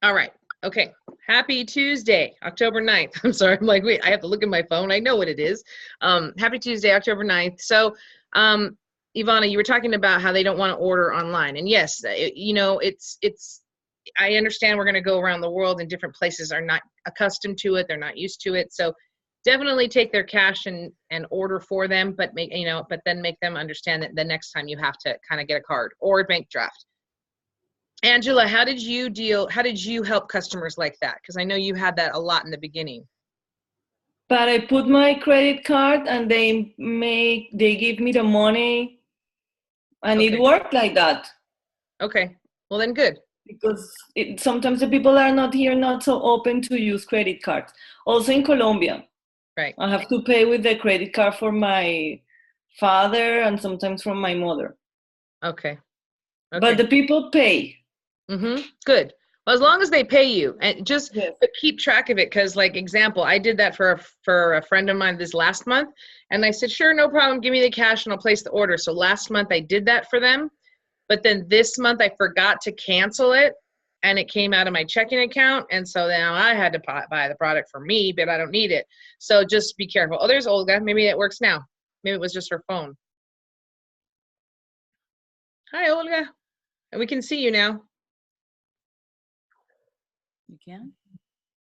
All right. Okay. Happy Tuesday, October 9th. I'm sorry. I'm like, wait, I have to look at my phone. I know what it is. Happy Tuesday, October 9th. So, Ivana, you were talking about how they don't want to order online. And yes, I understand we're going to go around the world and different places are not accustomed to it. They're not used to it. So definitely take their cash and order for them, but then make them understand that the next time you have to kind of get a card or a bank draft. Angela, how did you help customers like that? Because I know you had that a lot in the beginning. But I put my credit card and they give me the money and Okay. it worked like that. Okay. Well then good. Because sometimes the people are not here, not so open to use credit cards. Also in Colombia, Right. I have to pay with the credit card for my father and sometimes from my mother. Okay. But the people pay. Mm-hmm. Good. Well, as long as they pay you, and just Yes. keep track of it. Because, like, example, I did that for a friend of mine this last month, and I said, sure, no problem. Give me the cash, and I'll place the order. So last month I did that for them, but then this month I forgot to cancel it, and it came out of my checking account, and so now I had to buy the product for me, but I don't need it. So just be careful. Oh, there's Olga. Maybe it works now. Maybe it was just her phone. Hi, Olga. We can see you now. You can?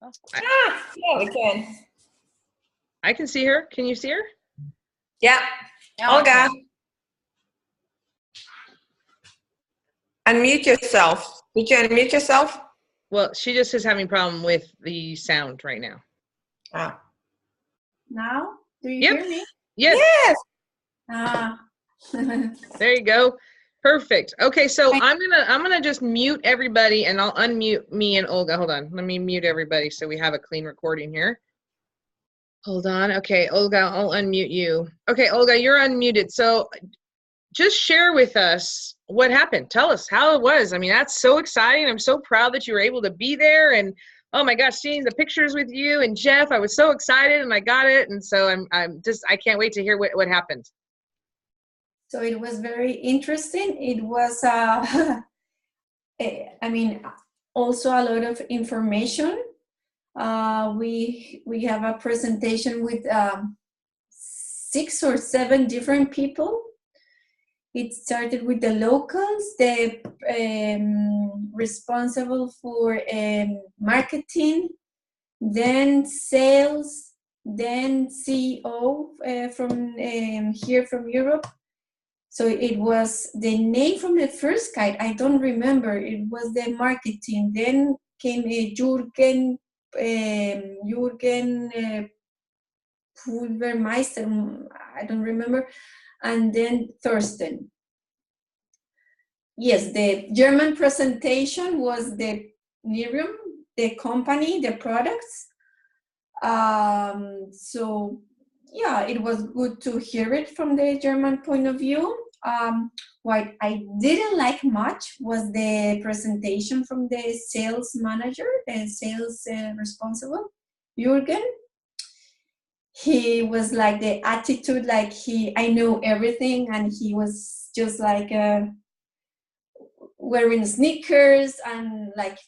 Oh. Yeah, we can. I can see her. Can you see her? Yeah. Olga. Unmute yourself. Did you unmute yourself? Well, she just is having a problem with the sound right now. Oh. Now? Do you hear me? Yes. Yes. Ah. There you go. Perfect. Okay, so I'm gonna just mute everybody and I'll unmute me and Olga. Hold on. Let me mute everybody so we have a clean recording here. Hold on. Okay, Olga, I'll unmute you. Okay, Olga, you're unmuted. So just share with us what happened. Tell us how it was. I mean, that's so exciting. I'm so proud that you were able to be there, and oh my gosh, seeing the pictures with you and Jeff, I was so excited and I got it. And so I can't wait to hear what happened. So it was very interesting. It was, I mean, also a lot of information. We have a presentation with 6 or 7 different people. It started with the locals, the responsible for marketing, then sales, then CEO from here from Europe. So it was the name from the first guide. I don't remember. It was the marketing. Then came Jürgen Pulvermeister. I don't remember. And then Thorsten. Yes, the German presentation was the Nerium, the company, the products. So yeah, it was good to hear it from the German point of view. What I didn't like much was the presentation from the sales manager, the sales responsible, Jürgen. He was like the attitude, like I know everything, and he was just like wearing sneakers and like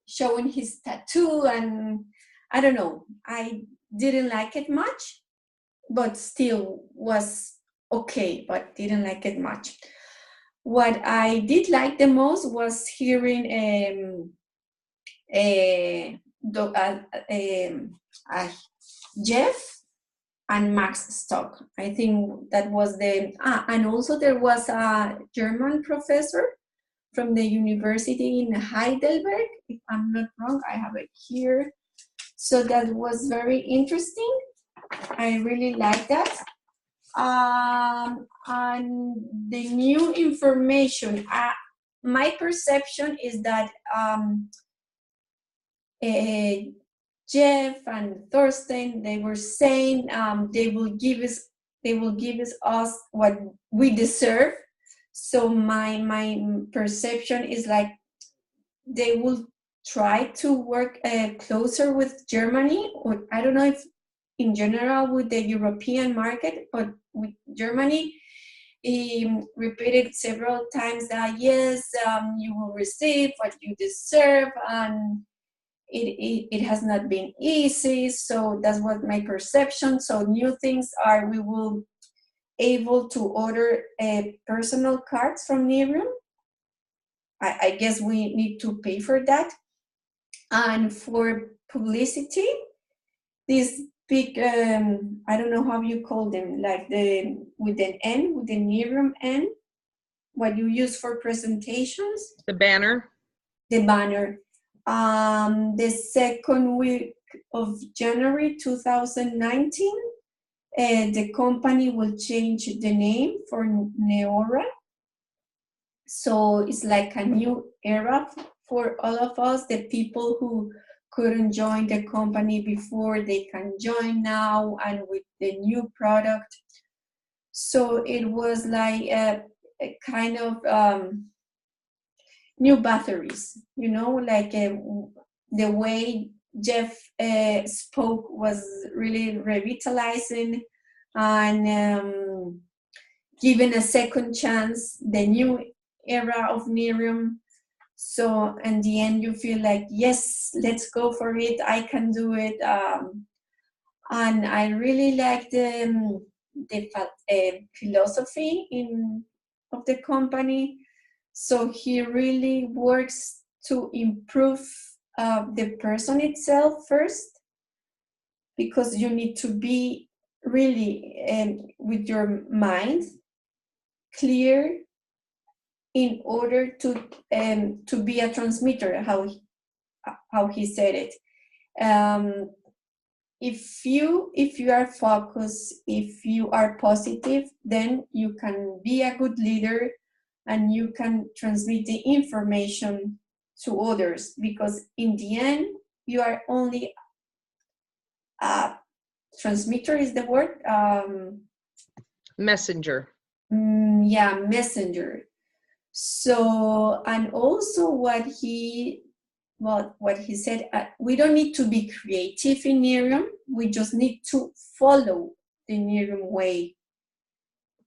showing his tattoo, and I don't know, I didn't like it much, but still was okay, but didn't like it much. What I did like the most was hearing Jeff and Max Stock. I think that was and also there was a German professor from the university in Heidelberg, if I'm not wrong. I have it here. So that was very interesting. I really like that. And the new information, my perception is that Jeff and Thorsten, they were saying they will give us what we deserve. So my perception is like they will try to work closer with Germany, or I don't know if in general with the European market, but with Germany. He repeated several times that yes, you will receive what you deserve, and it has not been easy. So that's what my perception. So new things are, we will able to order personal cards from Nerium. I guess we need to pay for that. And for publicity, these big, I don't know how you call them, like with an N, with the Nerium N, what you use for presentations. The banner. The banner. The second week of January 2019, the company will change the name for Neora. So it's like a new era for all of us. The people who couldn't join the company before, they can join now, and with the new product. So it was like a kind of new batteries, you know, like the way Jeff spoke was really revitalizing and giving a second chance, the new era of Nerium. So in the end, you feel like, yes, let's go for it. I can do it. And I really like the philosophy of the company. So he really works to improve the person itself first, because you need to be really with your mind clear in order to be a transmitter, how he said it. If you are focused, if you are positive, then you can be a good leader and you can transmit the information to others, because in the end you are only a transmitter, is the word, Messenger. messenger. So, and also what he said, we don't need to be creative in Nerium, we just need to follow the Nerium way.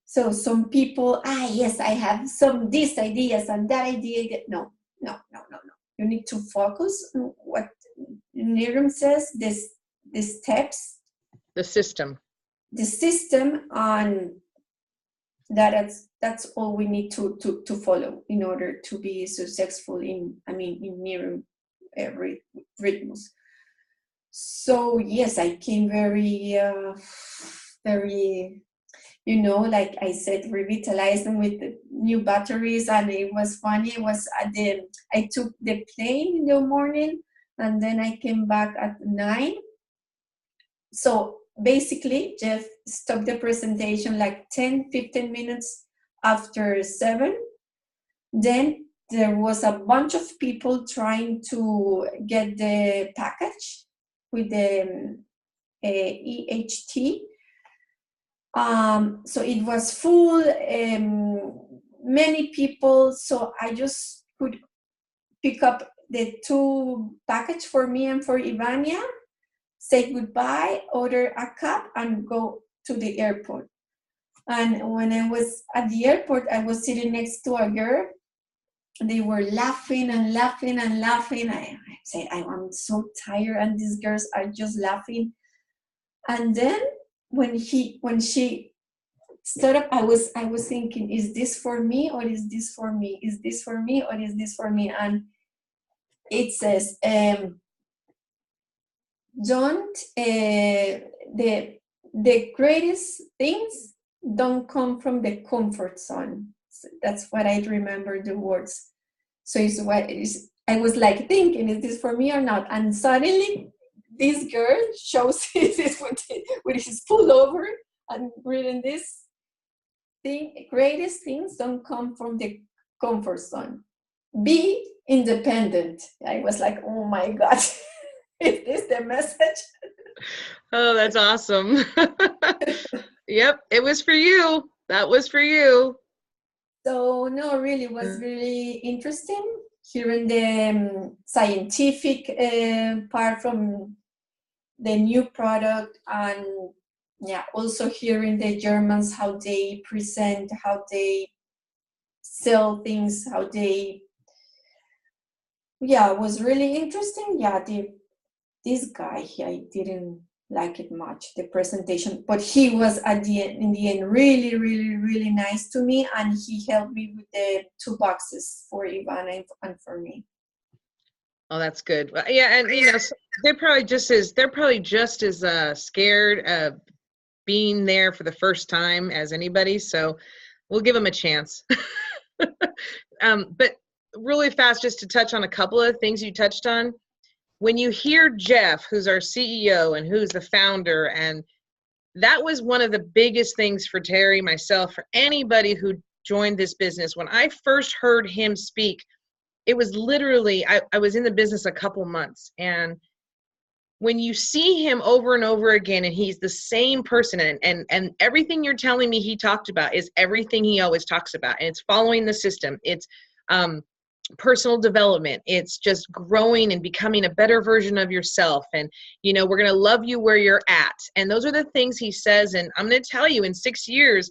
So some people, yes, I have these ideas and that idea. No. You need to focus on what Nerium says, the steps, The system. and that's all we need to follow in order to be successful in Nerium rhythms. So yes, I came very like I said, revitalizing with the new batteries. And it was funny, it was I took the plane in the morning and then I came back at 9. So basically Jeff stopped the presentation like 10-15 minutes after 7. Then there was a bunch of people trying to get the package with the EHT. So it was full, many people. So I just could pick up the 2 package for me and for Ivania, say goodbye, order a cab, and go to the airport. And when I was at the airport, I was sitting next to a girl. They were laughing and laughing and laughing. I said, I'm so tired, and these girls are just laughing. And then when she stood up, I was thinking, is this for me or is this for me? Is this for me or is this for me? And it says, don't the greatest things don't come from the comfort zone. So that's what I remember the words. So it's what it is. I was like thinking, is this for me or not? And suddenly this girl shows this with his pullover and reading this thing. Greatest things don't come from the comfort zone. Be independent. I was like, oh my God, is this the message? Oh, that's awesome. Yep, it was for you. That was for you. So no, really was really interesting hearing the scientific part from the new product, and yeah, also hearing the Germans, how they present, how they sell things, how they yeah, it was really interesting. Yeah, this guy, I didn't like it much, the presentation, but he was at the end, in the end, really, really, really nice to me, and he helped me with the 2 boxes for Ivana and for me. Oh, that's good. Well, yeah, and you know, they're probably just as scared of being there for the first time as anybody. So we'll give them a chance. But really fast, just to touch on a couple of things you touched on. When you hear Jeff, who's our CEO and who's the founder, and that was one of the biggest things for Terry, myself, for anybody who joined this business. When I first heard him speak, it was literally, I was in the business a couple months, and when you see him over and over again and he's the same person, and everything you're telling me he talked about is everything he always talks about, and it's following the system, it's personal development, it's just growing and becoming a better version of yourself, and you know, we're going to love you where you're at, and those are the things he says. And I'm going to tell you, in 6 years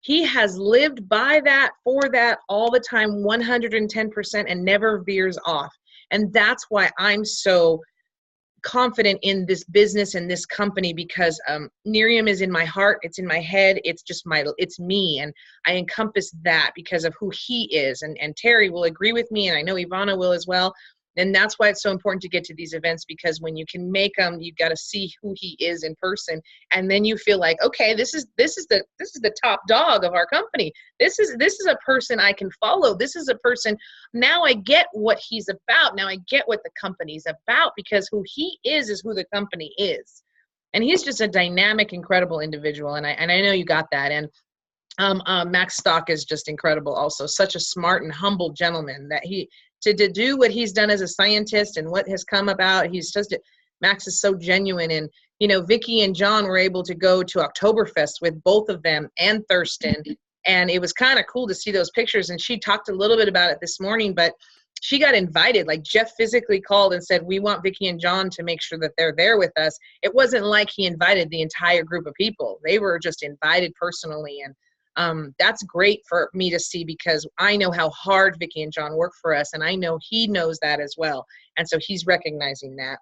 he has lived by that, for that, all the time, 110%, and never veers off. And that's why I'm so confident in this business and this company, because Nerium is in my heart, it's in my head, it's just it's me, and I encompass that because of who he is. And Terry will agree with me, and I know Ivana will as well. And that's why it's so important to get to these events, because when you can make them, you got to see who he is in person, and then you feel like, okay, this is the top dog of our company. This is a person I can follow. This is a person, now I get what he's about. Now I get what the company's about, because who he is who the company is. And he's just a dynamic, incredible individual, and I know you got that. And Max Stock is just incredible also, such a smart and humble gentleman, that to do what he's done as a scientist and what has come about, Max is so genuine. And you know, Vicky and John were able to go to Oktoberfest with both of them and Thurston, and it was kind of cool to see those pictures. And she talked a little bit about it this morning, but she got invited. Like, Jeff physically called and said, we want Vicky and John to make sure that they're there with us. It wasn't like he invited the entire group of people. They were just invited personally. And that's great for me to see, because I know how hard Vicky and John work for us, and I know he knows that as well. And so he's recognizing that.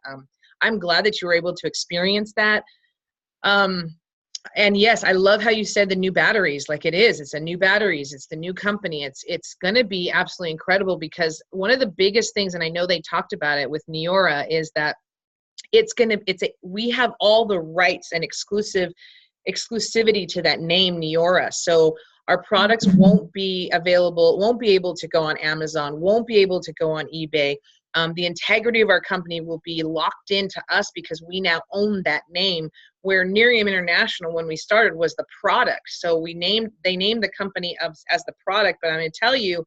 I'm glad that you were able to experience that. And yes, I love how you said the new batteries. Like, it's a new batteries, it's the new company. It's going to be absolutely incredible, because one of the biggest things, and I know they talked about it with Neora, is that we have all the rights and exclusivity to that name, Neora. So our products won't be available, won't be able to go on Amazon, won't be able to go on eBay. The integrity of our company will be locked into us, because we now own that name, where Nerium International, when we started, was the product. So they named the company as the product. But I'm going to tell you,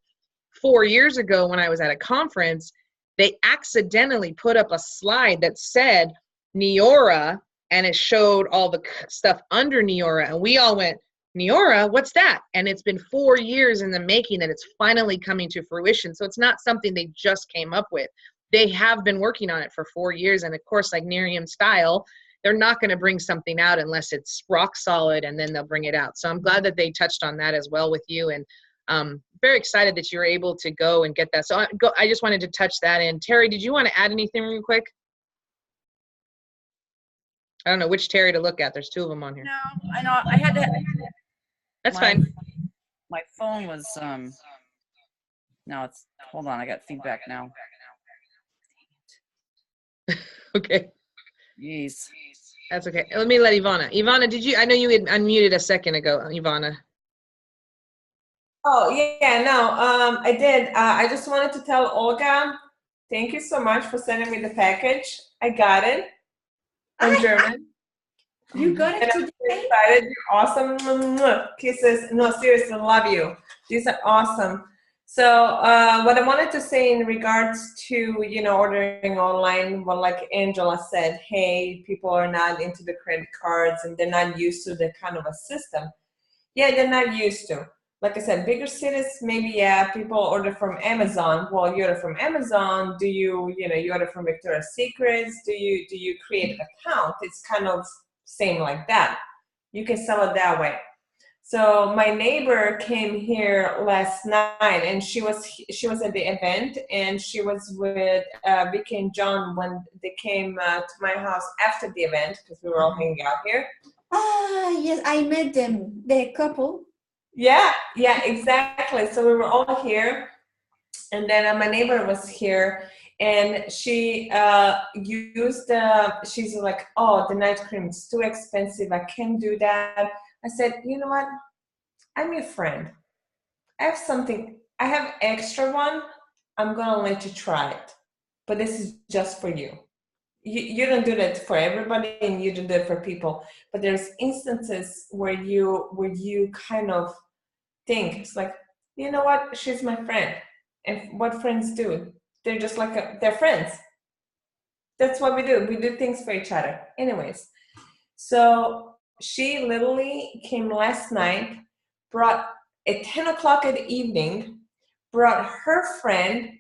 4 years ago when I was at a conference, they accidentally put up a slide that said Neora, and it showed all the stuff under Neora, and we all went, Neora, what's that? And it's been 4 years in the making that it's finally coming to fruition. So it's not something they just came up with. They have been working on it for 4 years. And of course, like Nerium style, they're not going to bring something out unless it's rock solid, and then they'll bring it out. So I'm glad that they touched on that as well with you. And very excited that you were able to go and get that. So I just wanted to touch that in. Terry, did you want to add anything real quick? I don't know which Terry to look at. There's 2 of them on here. No, I know. I had to. That's fine. My phone was no, it's, hold on, I got feedback now. Okay. Jeez. That's okay. Let me let Ivana. Ivana, I know you had unmuted a second ago, Ivana. Oh, yeah, no, I did. I just wanted to tell Olga, thank you so much for sending me the package. I got it from German. You got And it I'm today? excited. You're awesome. Kisses. No, seriously, love you. These are awesome. So what I wanted to say in regards to, you know, ordering online, well, like Angela said, hey, people are not into the credit cards and they're not used to the kind of a system. Yeah, they're not used to. Like I said, bigger cities, maybe, yeah, people order from Amazon. Well, you order from Amazon. Do you order from Victoria's Secrets? Do you create an account? It's kind of same like that. You can sell it that way. So my neighbor came here last night, and she was at the event, and she was with Vicky and John when they came to my house after the event, because we were all hanging out here. Ah, yes, I met them, the couple. Yeah, exactly. So we were all here, and then my neighbor was here, and she used she's like, oh, the night cream is too expensive, I can't do that. I said, you know what, I'm your friend, I have extra one, I'm gonna let you try it, but this is just for you. You don't do that for everybody, and you don't do it for people, but there's instances where you kind of think, it's like, you know what, she's my friend. And what friends do, they're just like they're friends. That's what we do things for each other. Anyways, so she literally came last night, brought at 10 o'clock in the evening, brought her friend,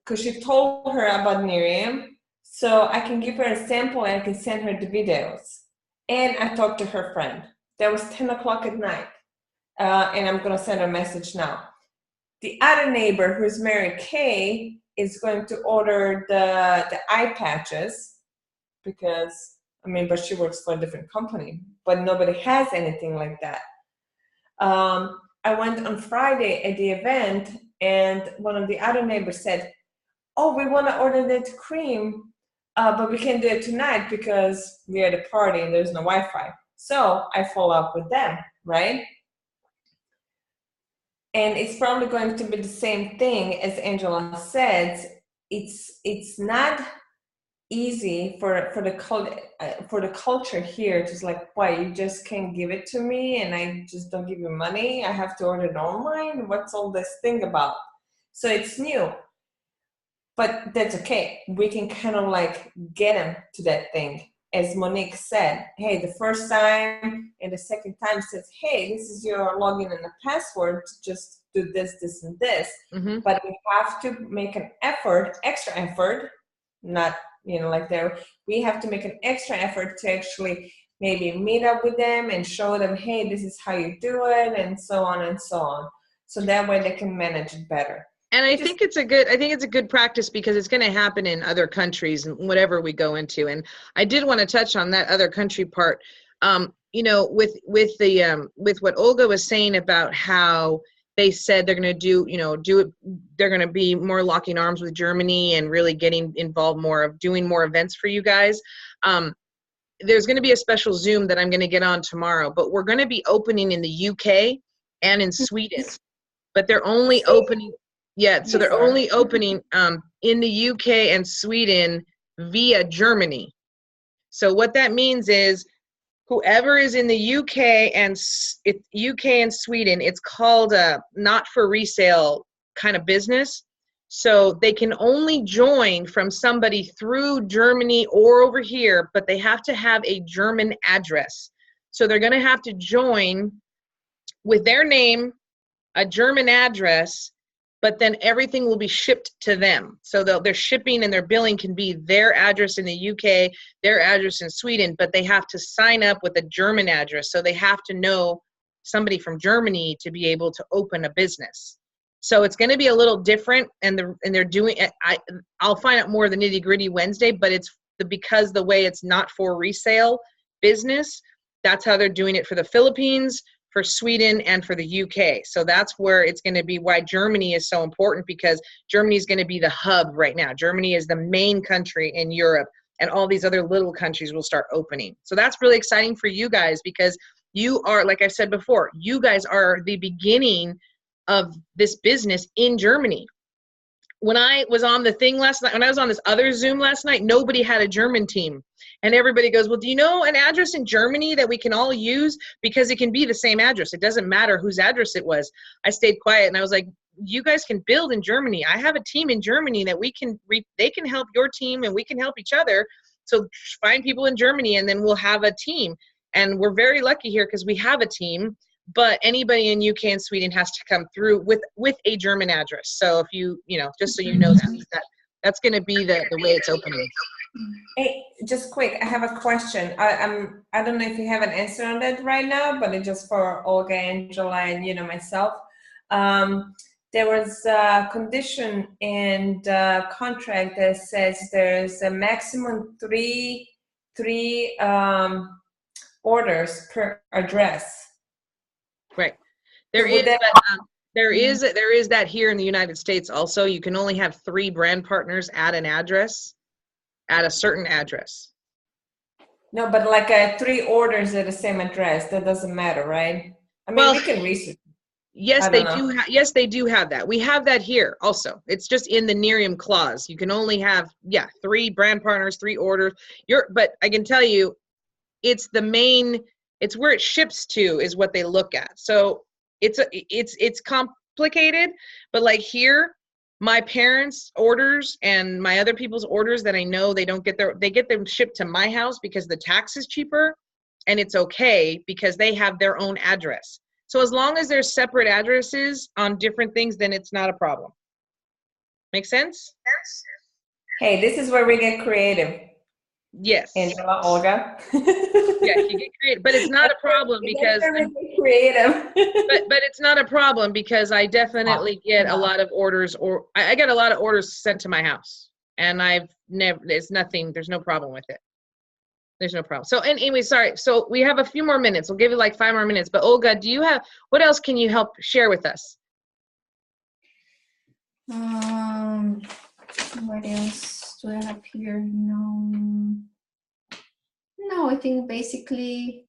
because she told her about Miriam, so I can give her a sample and I can send her the videos. And I talked to her friend. That was 10 o'clock at night. And I'm gonna send her a message now. The other neighbor, who's Mary Kay, is going to order the eye patches, because, but she works for a different company, but nobody has anything like that. I went on Friday at the event, and one of the other neighbors said, oh, we want to order that cream, but we can't do it tonight because we're at a party and there's no Wi-Fi. So I follow up with them, right? And it's probably going to be the same thing as Angela said. It's not easy for the culture here. Just like, why, you just can't give it to me and I just don't give you money? I have to order it online? What's all this thing about? So it's new. But that's okay. We can kind of like get them to that thing. As Monique said, hey, the first time and the second time says, hey, this is your login and the password. Just do this, this, and this. Mm-hmm. But we have to make an effort, extra effort, not, like there. We have to make an extra effort to actually maybe meet up with them and show them, hey, this is how you do it, and so on and so on. So that way they can manage it better. And I think it's a good practice, because it's going to happen in other countries and whatever we go into. And I did want to touch on that other country part. With what Olga was saying about how they said they're going to do it. They're going to be more locking arms with Germany and really getting involved more of doing more events for you guys. There's going to be a special Zoom that I'm going to get on tomorrow, but we're going to be opening in the UK and in Sweden, but they're only opening. Yeah, so they're only opening in the UK and Sweden via Germany. So what that means is whoever is in the UK and Sweden, it's called a not for resale kind of business. So they can only join from somebody through Germany or over here, but they have to have a German address. So they're going to have to join with their name, a German address, but then everything will be shipped to them. So their shipping and their billing can be their address in the UK, their address in Sweden, but they have to sign up with a German address. So they have to know somebody from Germany to be able to open a business. So it's going to be a little different, and they're doing it. I'll find out more of the nitty gritty Wednesday, but because the way it's not for resale business, that's how they're doing it for the Philippines, for Sweden, and for the UK. So that's where it's going to be why Germany is so important, because Germany is going to be the hub right now. Germany is the main country in Europe, and all these other little countries will start opening. So that's really exciting for you guys, because you are, like I said before, you guys are the beginning of this business in Germany. When I was on the thing last night, when I was on this other Zoom last night, nobody had a German team. And everybody goes, well, do you know an address in Germany that we can all use? Because it can be the same address. It doesn't matter whose address it was. I stayed quiet and I was like, you guys can build in Germany. I have a team in Germany that they can help your team and we can help each other. So find people in Germany and then we'll have a team. And we're very lucky here because we have a team. But anybody in UK and Sweden has to come through with a German address. So if just so you know that's going to be the way it's opening. Hey, just quick, I have a question. I don't know if you have an answer on that right now, but it's just for Olga, Angela, and myself. There was a condition in the contract that says there's a maximum three orders per address. Right. There So is, would that- but there is that here in the United States also. You can only have 3 brand partners at an address, at a certain address. No, but like 3 orders at the same address, that doesn't matter, right? I mean, Well, we can research. Yes, I they don't know. do. Yes, they do have that. We have that here also. It's just in the Nerium clause. You can only have 3 brand partners, 3 orders. But I can tell you, it's the main. It's where it ships to is what they look at. So it's complicated. But like here, my parents' orders and my other people's orders that I know they get them shipped to my house because the tax is cheaper, and it's okay because they have their own address. So as long as there's separate addresses on different things, then it's not a problem. Make sense? Hey, this is where we get creative. Yes. Angela, Olga. Yeah, you get creative, but it's not a problem because That's where we get creative. but it's not a problem because I definitely get a lot of orders, or I get a lot of orders sent to my house, and there's no problem with it. There's no problem. So anyway, sorry. So we have a few more minutes. We'll give you like 5 more minutes. But Olga, what else can you help share with us? What else do I have here? No, I think basically,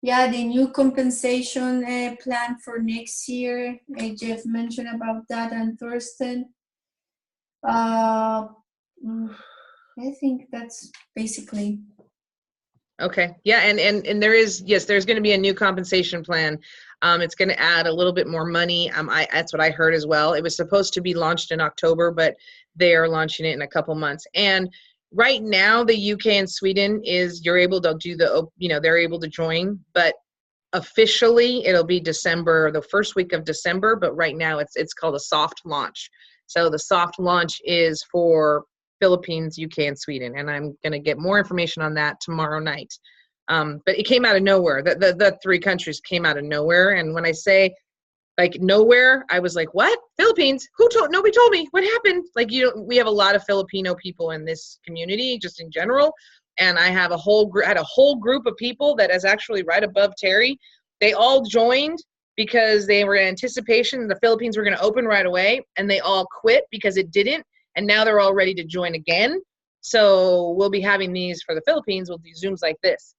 the new compensation plan for next year. Jeff mentioned about that on Thursday. I think that's basically. Okay. Yeah, and there's going to be a new compensation plan. It's going to add a little bit more money. That's what I heard as well. It was supposed to be launched in October, but they are launching it in a couple months. And right now, the UK and Sweden they're able to join, but officially it'll be December, the first week of December. But right now it's called a soft launch. So the soft launch is for Philippines, UK, and Sweden, and I'm going to get more information on that tomorrow night. But it came out of nowhere. The 3 countries came out of nowhere, and when I say like nowhere, I was like, "What? Philippines? Nobody told me. What happened?" Like we have a lot of Filipino people in this community, just in general, and I have had a whole group of people that is actually right above Terry. They all joined because they were in anticipation the Philippines were going to open right away, and they all quit because it didn't. And now they're all ready to join again. So we'll be having these for the Philippines. We'll do Zooms like this.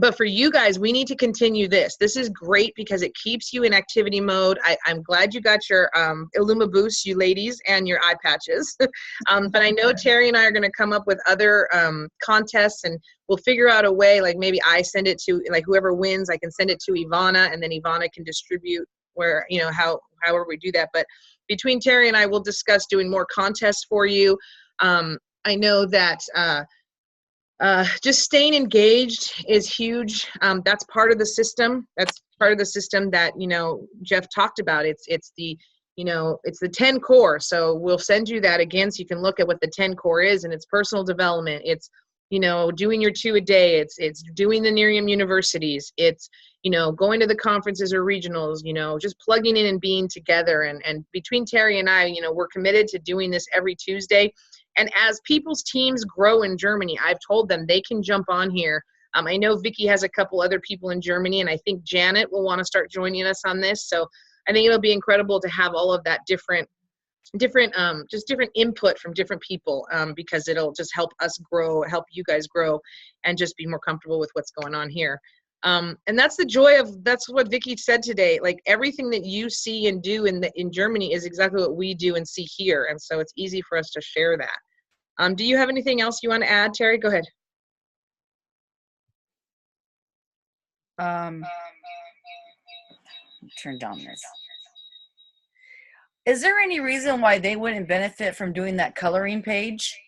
But for you guys, we need to continue this. This is great because it keeps you in activity mode. I'm glad you got your Illuma Boost, you ladies, and your eye patches. But I know Terry and I are going to come up with other contests, and we'll figure out a way, like maybe I send it to, like whoever wins, I can send it to Ivana, and then Ivana can distribute where, however we do that. But between Terry and I, we'll discuss doing more contests for you. I know that just staying engaged is huge. That's part of the system. That's part of the system that, Jeff talked about. It's the 10 core. So we'll send you that again so you can look at what the 10 core is, and it's personal development. It's, doing your 2 a day. It's doing the Nerium universities. It's, going to the conferences or regionals, just plugging in and being together. And between Terry and I, we're committed to doing this every Tuesday. And as people's teams grow in Germany, I've told them they can jump on here. I know Vicky has a couple other people in Germany, and I think Janet will want to start joining us on this. So I think it'll be incredible to have all of that different input from different people, because it'll just help us grow, help you guys grow, and just be more comfortable with what's going on here. And that's the joy that's what Vicky said today. Like everything that you see and do in Germany is exactly what we do and see here. And so it's easy for us to share that. Do you have anything else you want to add, Terry? Go ahead. Turn down this. Is there any reason why they wouldn't benefit from doing that coloring page?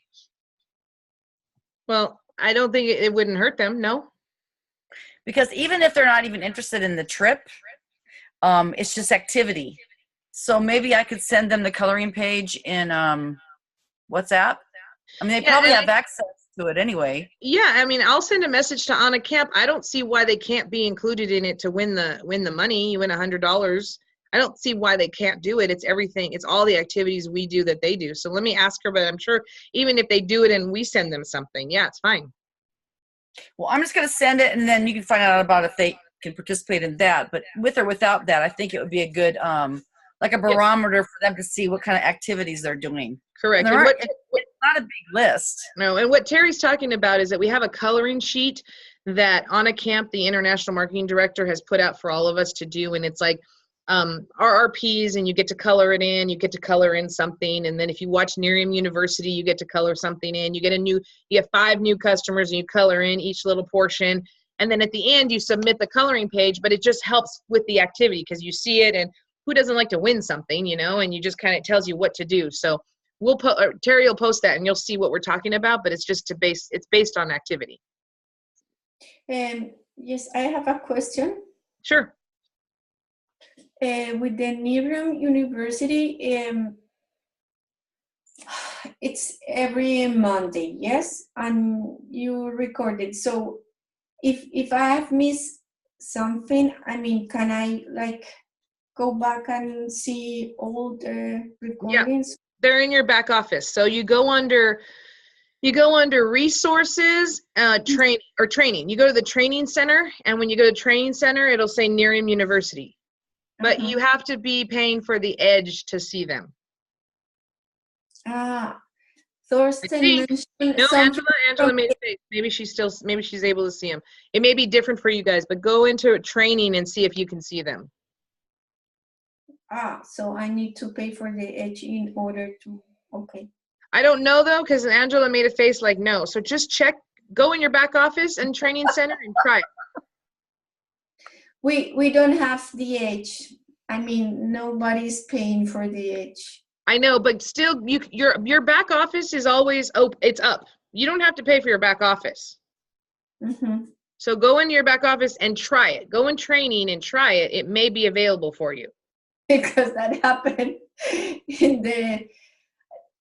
Well, I don't think it wouldn't hurt them, no. Because even if they're not even interested in the trip, it's just activity. So maybe I could send them the coloring page in WhatsApp. I mean, they Yeah, probably and have access to it anyway. Yeah, I mean, I'll send a message to Anna Kemp. I don't see why they can't be included in it to win the money. You win $100. I don't see why they can't do it. It's everything. It's all the activities we do that they do. So let me ask her, but I'm sure even if they do it and we send them something, yeah, it's fine. Well, I'm just going to send it, and then you can find out about if they can participate in that. But with or without that, I think it would be a good, like a barometer for them to see what kind of activities they're doing. Correct. And And what, it's not a big list. no, and what Terry's talking about is that we have a coloring sheet that Anna Camp, the International Marketing Director, has put out for all of us to do. And it's like RRPs, and you get to color it in, you get to color in something. And then if you watch Nerium University, you get to color something in. You get 5 new customers and you color in each little portion. And then at the end, you submit the coloring page, but it just helps with the activity because you see it, and who doesn't like to win something, you know, and you just kind of tells you what to do. So we'll put, Terry will post that and you'll see what we're talking about, but it's just it's based on activity. Yes, I have a question. Sure. With the Nerium University, it's every Monday, yes? And you record it. So if I have missed something, I mean, can I like go back and see all the recordings? They're in your back office. So you go under resources, training. You go to the training center, and when you go to training center, it'll say Nerium University. But you have to be paying for the Edge to see them. Thorsten mentioned No, something. Angela made a face. Maybe she's able to see them. It may be different for you guys, but go into training and see if you can see them. So I need to pay for the Edge in order to, okay. I don't know though, because Angela made a face like no. So just check, go in your back office and training center and try it. We don't have the Edge. I mean, nobody's paying for the Edge. I know, but still, your back office is always open. It's up. You don't have to pay for your back office. Mm-hmm. So go into your back office and try it. Go in training and try it. It may be available for you. Because that happened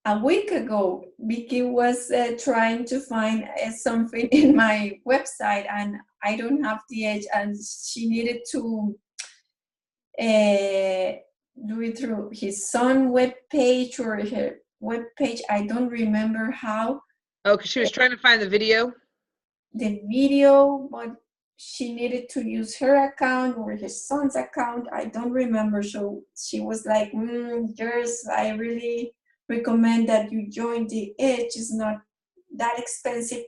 a week ago. Vicky was trying to find something in my website, and I don't have the Edge, and she needed to do it through his son web page or her web page. I don't remember how. Oh, because she was trying to find the video? The video, but she needed to use her account or his son's account. I don't remember. So she was like, yours, I really recommend that you join the Edge. It's not that expensive.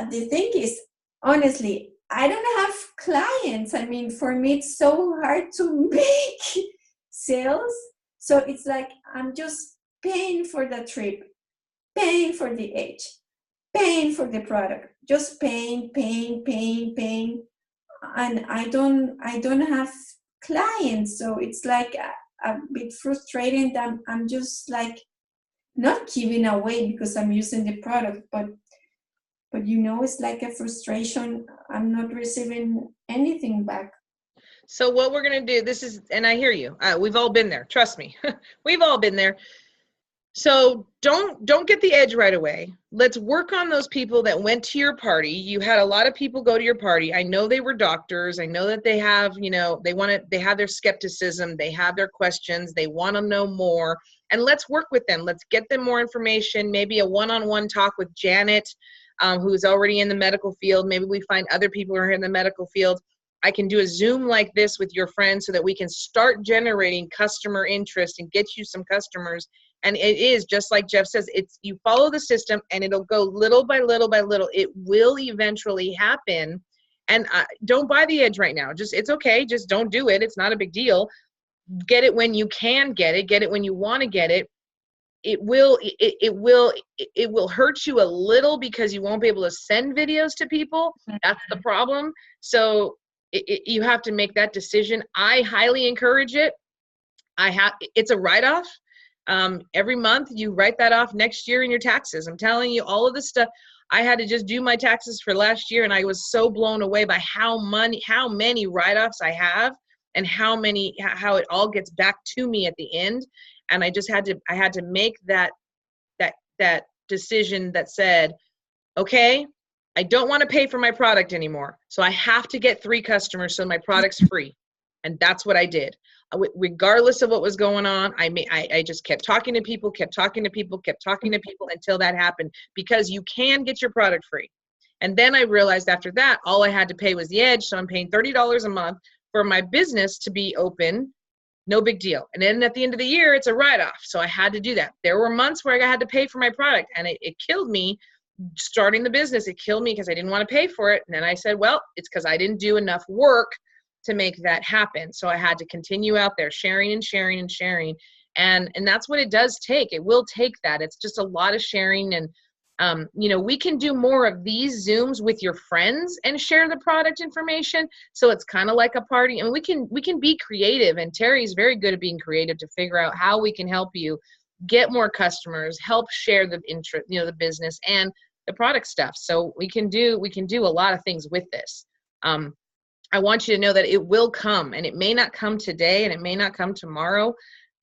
The thing is, honestly, I don't have clients. I mean, for me, it's so hard to make sales. So it's like, I'm just paying for the trip, paying for the Edge, paying for the product, just paying. And I don't have clients. So it's like a bit frustrating that I'm just like not giving away because I'm using the product, but you know, it's like a frustration. I'm not receiving anything back. So what we're going to do, and I hear you, we've all been there. Trust me. We've all been there. So don't get the Edge right away. Let's work on those people that went to your party. You had a lot of people go to your party. I know they were doctors. I know that they have, they have their skepticism. They have their questions. They want to know more. And let's work with them. Let's get them more information, maybe a one-on-one talk with Janet, who's already in the medical field. Maybe we find other people who are in the medical field. I can do a Zoom like this with your friends so that we can start generating customer interest and get you some customers. And it is just like Jeff says, you follow the system and it'll go little by little by little. It will eventually happen. And don't buy the Edge right now. It's okay. Just don't do it. It's not a big deal. Get it when you can get it when you want to get it. It will hurt you a little because you won't be able to send videos to people. That's the problem. So you have to make that decision. I highly encourage it. It's a write-off. Every month you write that off next year in your taxes. I'm telling you, all of this stuff. I had to just do my taxes for last year, and I was so blown away by how many write-offs I have and how it all gets back to me at the end. And I had to make that decision that said, okay, I don't want to pay for my product anymore. So I have to get 3 customers so my product's free. And that's what I did. Regardless of what was going on, I just kept talking to people until that happened, because you can get your product free. And then I realized after that, all I had to pay was the edge. So I'm paying $30 a month for my business to be open. No big deal. And then at the end of the year, it's a write-off. So I had to do that. There were months where I had to pay for my product, and it killed me starting the business. It killed me because I didn't want to pay for it. And then I said, well, it's because I didn't do enough work to make that happen. So I had to continue out there sharing and sharing and sharing. And that's what it does take. It will take that. It's just a lot of sharing. And, you know, we can do more of these Zooms with your friends and share the product information. So it's kind of like a party. And we can be creative. And Terry's very good at being creative to figure out how we can help you get more customers, help share the interest, you know, the business and the product stuff. So we can do a lot of things with this. I want you to know that it will come, and it may not come today and it may not come tomorrow,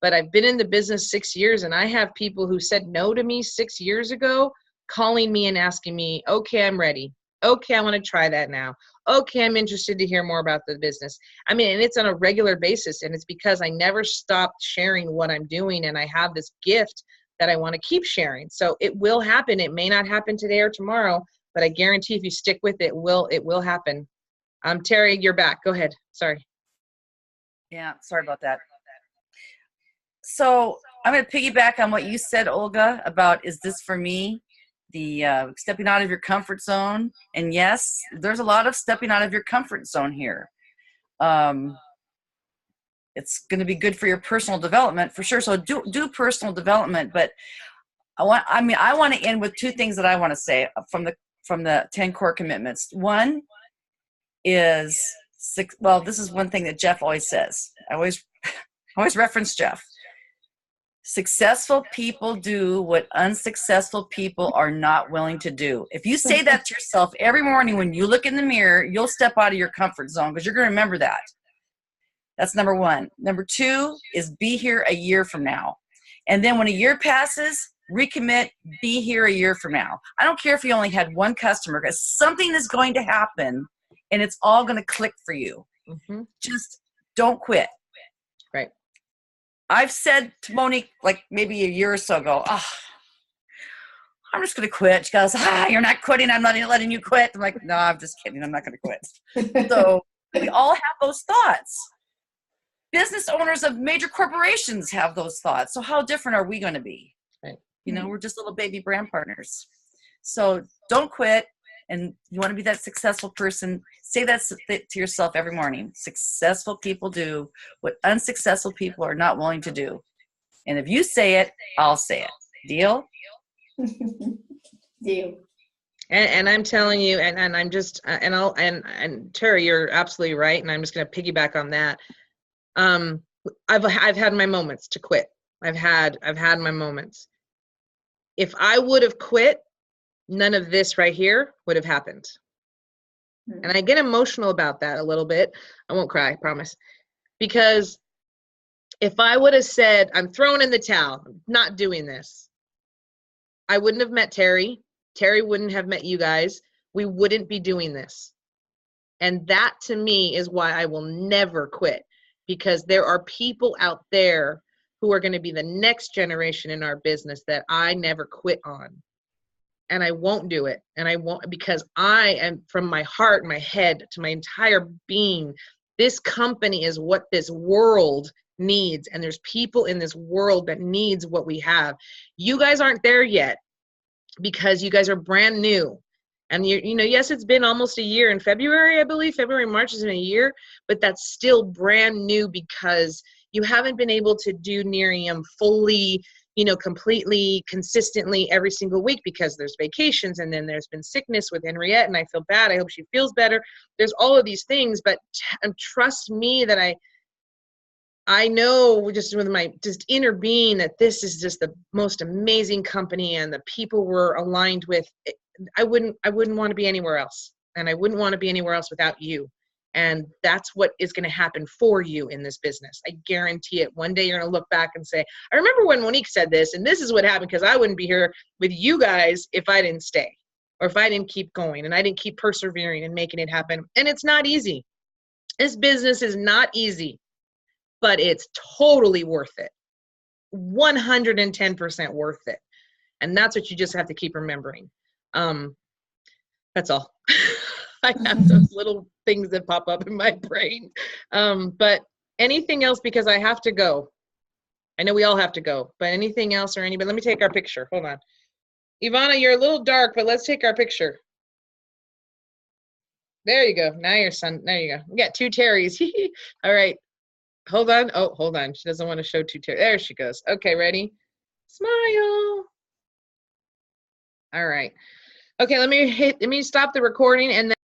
but I've been in the business 6 years, and I have people who said no to me 6 years ago calling me and asking me, okay, I'm ready. Okay, I want to try that now. Okay, I'm interested to hear more about the business. I mean, and it's on a regular basis, and it's because I never stopped sharing what I'm doing, and I have this gift that I want to keep sharing. So it will happen. It may not happen today or tomorrow, but I guarantee if you stick with it, it will happen. Terry, you're back. Go ahead. Sorry. Yeah, sorry about that. So I'm going to piggyback on what you said, Olga, about is this for me? The stepping out of your comfort zone. And yes, there's a lot of stepping out of your comfort zone here. It's going to be good for your personal development for sure. So do personal development. But I want to end with 2 things that I want to say from the 10 core commitments. One is this is one thing that Jeff always says. I always reference Jeff. Successful people do what unsuccessful people are not willing to do. If you say that to yourself every morning when you look in the mirror, you'll step out of your comfort zone because you're going to remember that. That's number 1. Number 2 is be here a year from now. And then when a year passes, recommit, be here a year from now. I don't care if you only had 1 customer, because something is going to happen and it's all going to click for you. Mm-hmm. Just don't quit. Right. I've said to Monique, like maybe a year or so ago, I'm just going to quit. She goes, you're not quitting. I'm not letting you quit. I'm like, no, I'm just kidding. I'm not going to quit. So we all have those thoughts. Business owners of major corporations have those thoughts. So how different are we going to be? Right. You know, we're just little baby brand partners. So don't quit. And you want to be that successful person, say that to yourself every morning. Successful people do what unsuccessful people are not willing to do. And if you say it, I'll say it. Deal? Deal. And I'm telling you, and I'm just, and Terry, you're absolutely right. And I'm just going to piggyback on that. I've had my moments to quit. I've had my moments. If I would have quit, none of this right here would have happened. And I get emotional about that a little bit. I won't cry, I promise. Because if I would have said, I'm throwing in the towel, I'm not doing this, I wouldn't have met Terry. Terry wouldn't have met you guys. We wouldn't be doing this. And that to me is why I will never quit. Because there are people out there who are going to be the next generation in our business that I never quit on. And I won't do it. And I won't, because I am, from my heart, my head, to my entire being, this company is what this world needs. And there's people in this world that needs what we have. You guys aren't there yet because you guys are brand new. And you know, yes, it's been almost a year in February, I believe. February, March has been a year, but that's still brand new because you haven't been able to do Nerium fully, you know, completely, consistently every single week because there's vacations and then there's been sickness with Henriette and I feel bad. I hope she feels better. There's all of these things, but trust me that I know just with my just inner being that this is just the most amazing company and the people we're aligned with. I wouldn't want to be anywhere else. And I wouldn't want to be anywhere else without you. And that's what is going to happen for you in this business. I guarantee it. One day you're going to look back and say, I remember when Monique said this, and this is what happened, because I wouldn't be here with you guys if I didn't stay, or if I didn't keep going and I didn't keep persevering and making it happen. And it's not easy. This business is not easy, but it's totally worth it. 110% worth it. And that's what you just have to keep remembering. That's all. I have those little things that pop up in my brain. But anything else, because I have to go. I know we all have to go, but anything else or anybody? Let me take our picture. Hold on. Ivana, you're a little dark, but let's take our picture. There you go. Now your son. There you go. We got two Terrys. All right. Hold on. Oh, hold on. She doesn't want to show two Terrys. There she goes. Okay, ready? Smile. All right. Okay, let me stop the recording and then